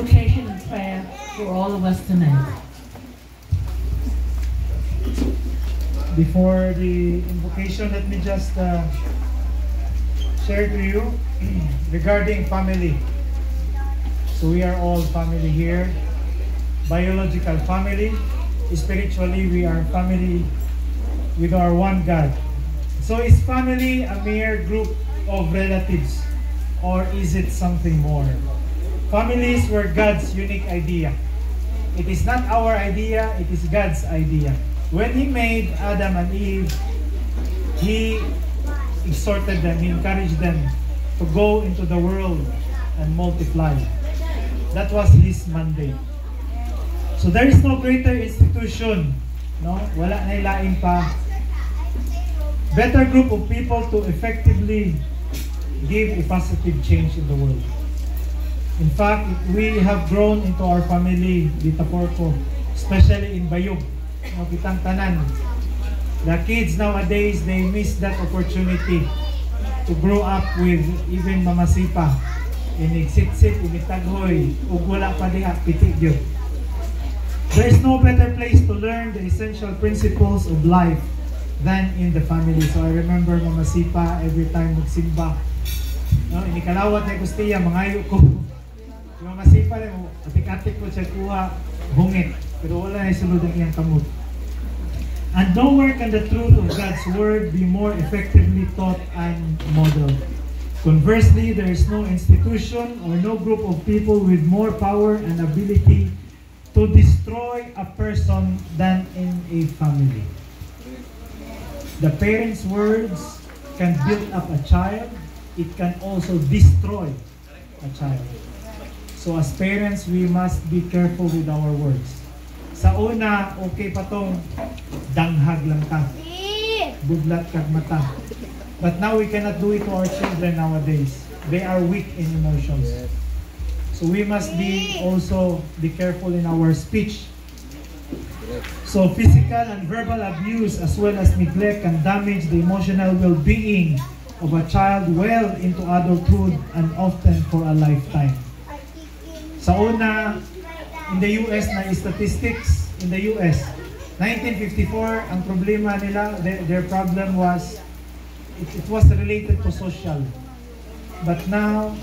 Invocation and prayer for all of us tonight. Before the invocation, let me just share to you regarding family. So we are all family here, biological family. Spiritually, we are family with our one God. So is family a mere group of relatives, or is it something more? Families were God's unique idea. It is not our idea, it is God's idea. When He made Adam and Eve, He exhorted them, He encouraged them to go into the world and multiply. That was His mandate. So there is no greater institution, no? Wala na ilain pa. Better group of people to effectively give a positive change in the world. In fact, we have grown into our family, Dita Porco, especially in Bayog, no, kitang tanan. The kids nowadays, they miss that opportunity to grow up with even Mama Sipa, inigsit-sit, inigtaghoy, ug wala pa diha, pitik yun. There is no better place to learn the essential principles of life than in the family. So I remember Mama Sipa, every time magsimba, no, inikalawat na gustiya, mangayo ko. Yung Mama Sipa, atik-atik ko siya kuha, hungit. Pero wala na isulod ang iyang kamot. And nowhere can the truth of God's Word be more effectively taught and modeled. Conversely, there is no institution or no group of people with more power and ability to destroy a person than in a family. The parents' words can build up a child. It can also destroy a child. So as parents, we must be careful with our words. Sa una, okay pa tong danghag lang ta. Budlat kag mata. But now we cannot do it to our children nowadays. They are weak in emotions. So we must be also be careful in our speech. So physical and verbal abuse as well as neglect can damage the emotional well-being of a child well into adulthood and often for a lifetime. Sa una, in the US na statistics, in the US, 1954, ang problema nila, their problem was, it was related to social. But now,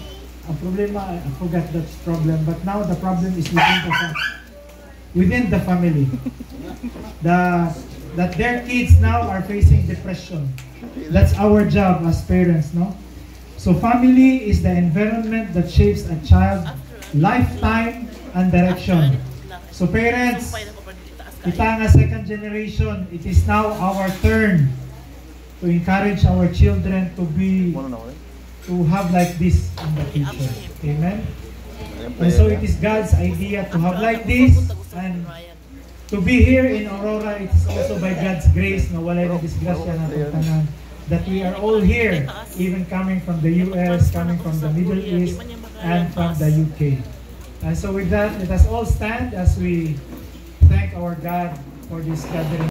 ang problema, I forgot that problem, but now the problem is within the family. That their kids now are facing depression. That's our job as parents, no? So family is the environment that shapes a child's lifetime and direction. So parents, kita nga second generation, it is now our turn to encourage our children to have like this in the future. Amen? And so it is God's idea to have like this, and to be here in Aurora, it is also by God's grace na walay na disgrasya na tanan, that we are all here, even coming from the US, coming from the Middle East, and from the UK. And so with that, let us all stand as we thank our God for this gathering.